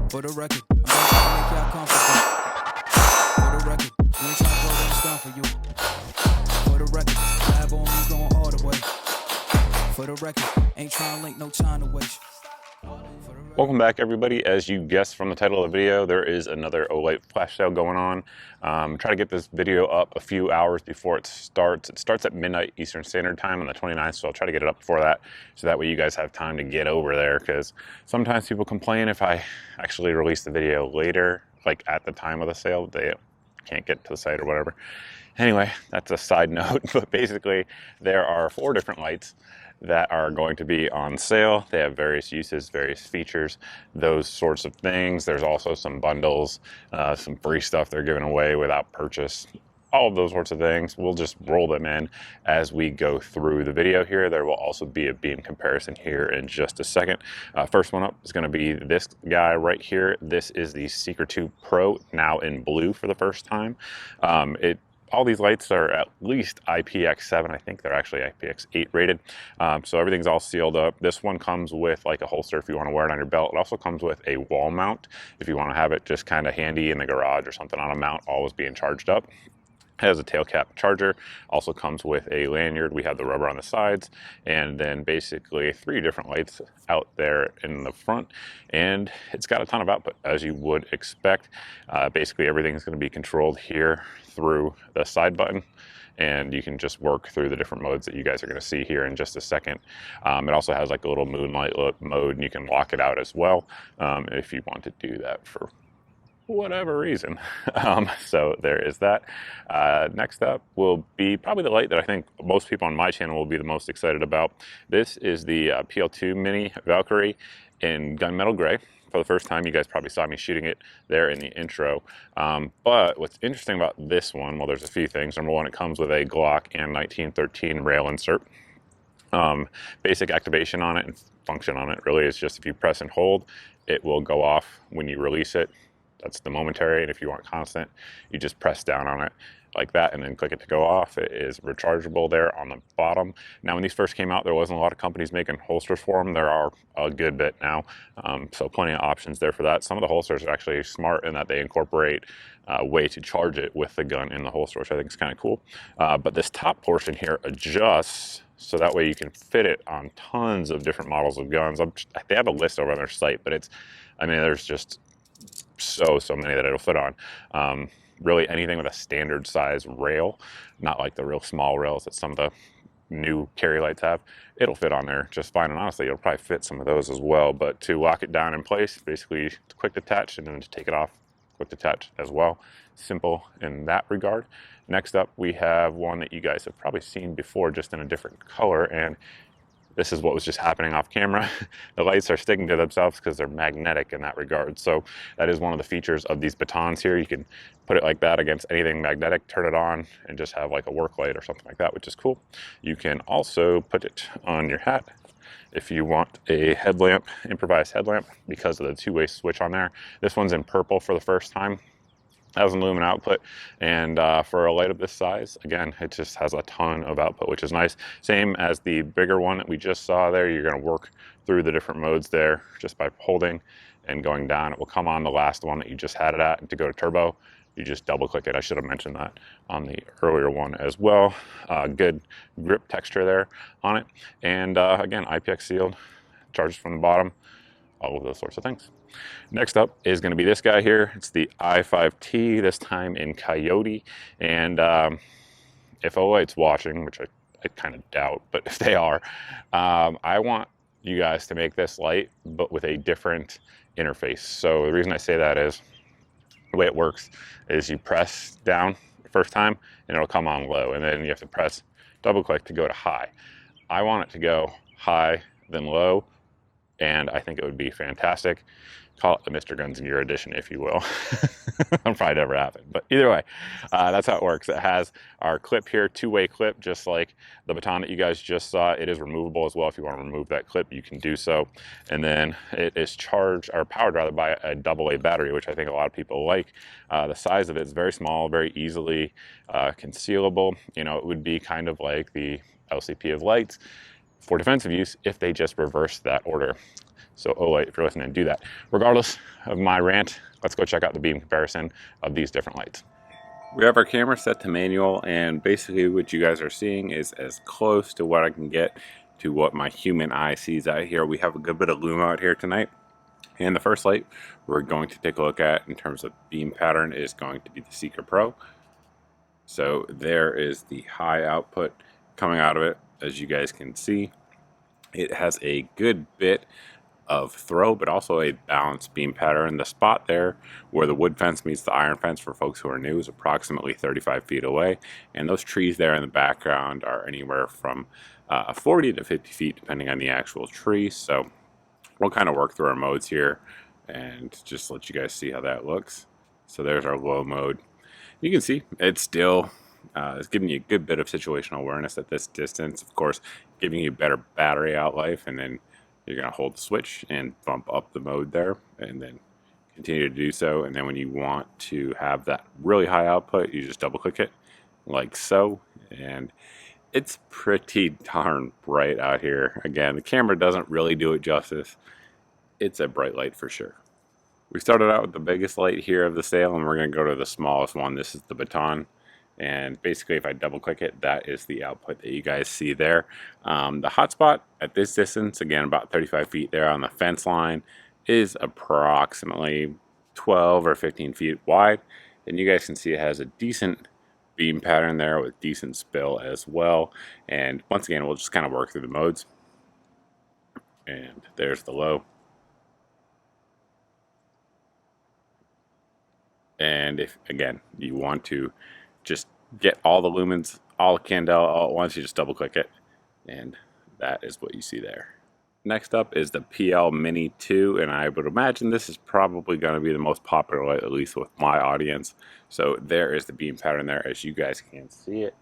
For the record, I'm gonna try to make y'all comfortable. For the record, we ain't trying to blow them stuff for you. For the record, lab on me going all the way. For the record, ain't trying to link no time to waste. Welcome back, everybody. As you guessed from the title of the video, there is another Olight flash sale going on. Try to get this video up a few hours before it starts. It starts at midnight Eastern Standard Time on the 29th, so I'll try to get it up before that, so that way you guys have time to get over there, because sometimes people complain if I actually release the video later, like at the time of the sale, they can't get to the site or whatever. Anyway, that's a side note, but basically there are 4 different lights that are going to be on sale. They have various uses, various features, those sorts of things. There's also some bundles, some free stuff they're giving away without purchase, all of those sorts of things. We'll just roll them in as we go through the video here. There will also be a beam comparison here in just a second. First one up is going to be this guy right here. This is the Seeker 2 Pro, now in blue for the first time. All these lights are at least IPX7. I think they're actually IPX8 rated. So everything's all sealed up. This one comes with like a holster if you want to wear it on your belt. It also comes with a wall mount if you want to have it just kind of handy in the garage or something on a mount, always being charged up. It has a tail cap charger, also comes with a lanyard. We have the rubber on the sides, and then basically 3 different lights out there in the front, and it's got a ton of output as you would expect. Basically everything's going to be controlled here through the side button, and you can just work through the different modes that you guys are going to see here in just a second. It also has like a little moonlight mode, and you can lock it out as well if you want to do that for whatever reason. So there is that. Next up will be probably the light that I think most people on my channel will be the most excited about. This is the PL-2 Mini Valkyrie in gunmetal gray. For the first time, you guys probably saw me shooting it there in the intro. But what's interesting about this one, well, there's a few things. Number one, it comes with a Glock and 1913 rail insert. Basic activation on it and function on it really is just if you press and hold, it will go off when you release it. That's the momentary, and if you want constant, you just press down on it like that and then click it to go off. It is rechargeable there on the bottom. Now, when these first came out, there wasn't a lot of companies making holsters for them. There are a good bit now, so plenty of options there for that. Some of the holsters are actually smart in that they incorporate a way to charge it with the gun in the holster, which I think is kind of cool. But this top portion here adjusts so that way you can fit it on tons of different models of guns. They have a list over on their site, but there's just so many that it'll fit on. Really anything with a standard size rail, not like the real small rails that some of the new carry lights have, it'll fit on there just fine. And honestly, it'll probably fit some of those as well. But to lock it down in place, basically quick detach, and then to take it off, quick detach as well. Simple in that regard. Next up, we have one that you guys have probably seen before, just in a different color, and this is what was just happening off camera. The lights are sticking to themselves because they're magnetic in that regard. So that is one of the features of these batons here. You can put it like that against anything magnetic, turn it on, and just have like a work light or something like that, which is cool. You can also put it on your hat if you want a headlamp, improvised headlamp, because of the 2-way switch on there. This one's in purple for the first time. Has an lumen output, and for a light of this size, again, it just has a ton of output, which is nice. Same as the bigger one that we just saw there. You're going to work through the different modes there just by holding and going down. It will come on the last one that you just had it at, and to go to turbo, you just double click it. I should have mentioned that on the earlier one as well. Good grip texture there on it, and again, IPX sealed, charges from the bottom, all of those sorts of things. Next up is going to be this guy here. It's the I5T, this time in Coyote. And if Olight's watching, which I kind of doubt, but if they are, I want you guys to make this light, but with a different interface. So the reason I say that is the way it works is you press down the first time and it'll come on low, and then you have to press double click to go to high. I want it to go high, then low, and I think it would be fantastic. Call it the Mr. Guns Gear edition, if you will. That'll probably never happen, but either way, that's how it works. It has our clip here, 2-way clip, just like the baton that you guys just saw. It is removable as well. If you want to remove that clip, you can do so. And then it is charged, or powered rather, by a AA battery, which I think a lot of people like. The size of it is very small, very easily concealable. You know, it would be kind of like the LCP of lights for defensive use if they just reversed that order. So Olight, if you're listening, do that. Regardless of my rant, let's go check out the beam comparison of these different lights. We have our camera set to manual, and basically what you guys are seeing is as close to what I can get to what my human eye sees out here. We have a good bit of lume out here tonight. And the first light we're going to take a look at in terms of beam pattern is going to be the Seeker Pro. So there is the high output coming out of it. As you guys can see, it has a good bit of throw, but also a balanced beam pattern. The spot there where the wood fence meets the iron fence, for folks who are new, is approximately 35 feet away. And those trees there in the background are anywhere from 40 to 50 feet, depending on the actual tree. So we'll kind of work through our modes here and just let you guys see how that looks. So there's our low mode. You can see it's still it's giving you a good bit of situational awareness at this distance. Of course, giving you better battery out life, and then you're going to hold the switch and bump up the mode there and then continue to do so. And then when you want to have that really high output, you just double click it like so. And it's pretty darn bright out here. Again, the camera doesn't really do it justice. It's a bright light for sure. We started out with the biggest light here of the sale, and we're going to go to the smallest one. This is the Baton. And basically, if I double click it, that is the output that you guys see there. The hotspot at this distance, again, about 35 feet there on the fence line, is approximately 12 or 15 feet wide. And you guys can see it has a decent beam pattern there with decent spill as well. And once again, we'll just kind of work through the modes. And there's the low. And if, again, you want to just get all the lumens, all the candela all at once, you just double click it, and that is what you see there. Next up is the PL-2, and I would imagine this is probably going to be the most popular light, at least with my audience. So there is the beam pattern there, as you guys can see it.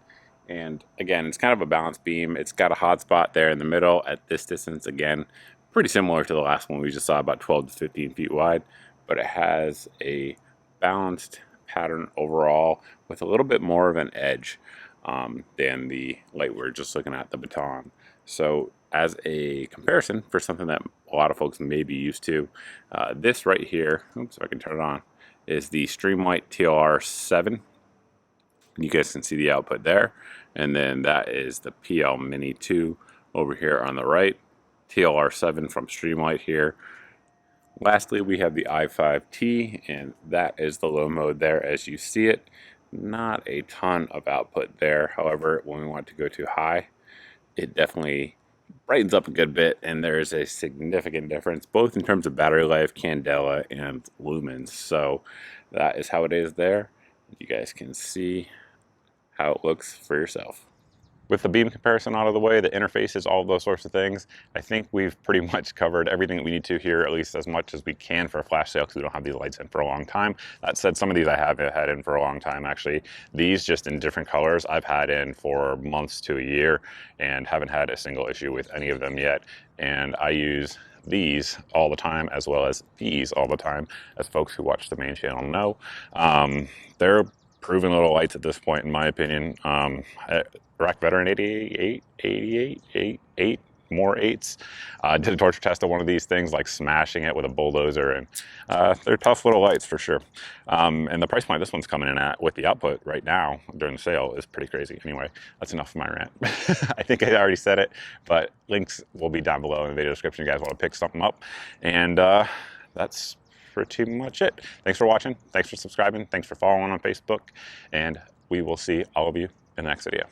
And again, it's kind of a balanced beam. It's got a hot spot there in the middle at this distance. Again, pretty similar to the last one we just saw, about 12 to 15 feet wide, but it has a balanced pattern overall with a little bit more of an edge than the light we're just looking at, the Baton. So as a comparison for something that a lot of folks may be used to, this right here, oops, if I can turn it on, is the Streamlight TLR7. You guys can see the output there. And then that is the PL-2 over here on the right, TLR7 from Streamlight here. Lastly, we have the I5T, and that is the low mode there as you see it. Not a ton of output there. However, when we want to go to high, it definitely brightens up a good bit, and there is a significant difference both in terms of battery life, candela, and lumens. So that is how it is there. You guys can see how it looks for yourself. With the beam comparison out of the way, the interfaces, all of those sorts of things, I think we've pretty much covered everything that we need to here, at least as much as we can for a flash sale, because we don't have these lights in for a long time. That said, some of these I have had in for a long time, actually. These, just in different colors, I've had in for months to a year and haven't had a single issue with any of them yet. And I use these all the time, as well as these all the time, as folks who watch the main channel know. They're proven little lights at this point, in my opinion. Rack Veteran 88, more 8s. Did a torture test of one of these things, like smashing it with a bulldozer, and they're tough little lights for sure. And the price point this one's coming in at with the output right now during the sale is pretty crazy. Anyway, that's enough of my rant. I think I already said it, but links will be down below in the video description. You guys want to pick something up, and that's pretty much it. Thanks for watching. Thanks for subscribing. Thanks for following on Facebook, and we will see all of you in the next video.